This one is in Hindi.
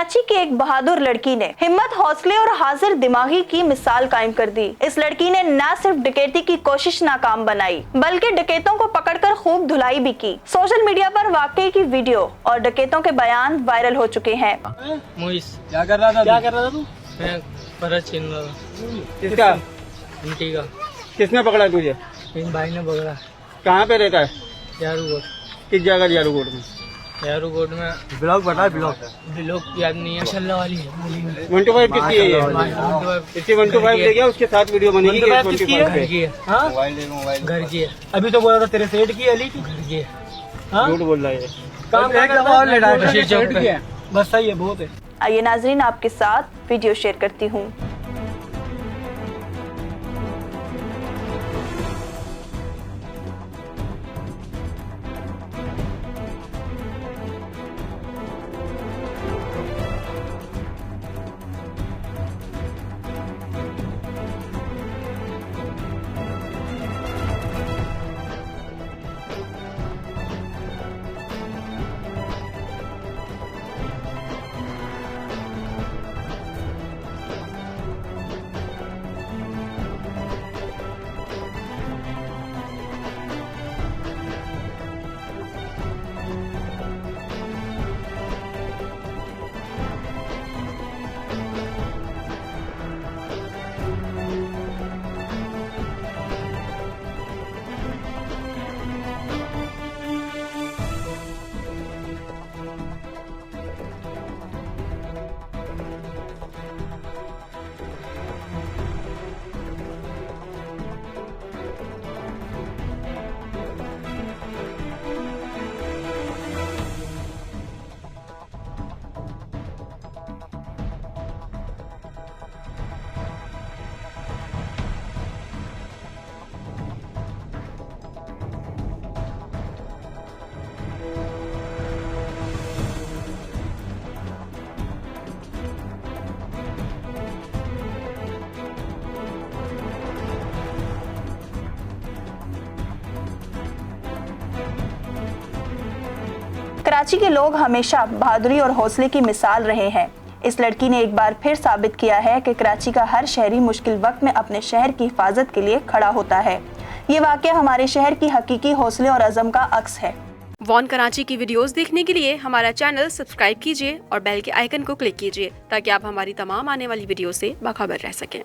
कराची की एक बहादुर लड़की ने हिम्मत, हौसले और हाजिर दिमागी की मिसाल कायम कर दी। इस लड़की ने न सिर्फ डकैती की कोशिश नाकाम बनाई, बल्कि डकैतों को पकड़कर खूब धुलाई भी की। सोशल मीडिया पर वाकई की वीडियो और डकैतों के बयान वायरल हो चुके हैं। क्या कर रहा था तू? मैं परस छीन रहा था। किसका? आंटी का। किसने पकड़ा तुझे? इन भाई ने पकड़ा। कहाँ पे रहता है? यारूकोट। किस जगह यारूकोट में? यारूकोट में। ब्लॉक बता, ब्लॉक याद नहीं है। माशाल्लाह वाली है। 125 किसकी है ये? इसकी 125 ले गया, उसके साथ वीडियो बनेगी। 125 घर की है। हाँ? घर की है। अभी तो बोल रहा था तेरे सेठ की है, अली की घर की है। हाँ? झूठ बोल रहा है। काम करता है। बस सही है, बहुत है। आइए नाजरीन, आपके साथ वीडियो शेयर करती हूँ। कराची के लोग हमेशा बहादुरी और हौसले की मिसाल रहे हैं। इस लड़की ने एक बार फिर साबित किया है कि कराची का हर शहरी मुश्किल वक्त में अपने शहर की हिफाजत के लिए खड़ा होता है। ये वाकया हमारे शहर की हकीकी हौसले और अज़म का अक्स है। वॉन कराची की वीडियोस देखने के लिए हमारा चैनल सब्सक्राइब कीजिए और बेल के आइकन को क्लिक कीजिए ताकि आप हमारी तमाम आने वाली वीडियो से बाखबर रह सकें।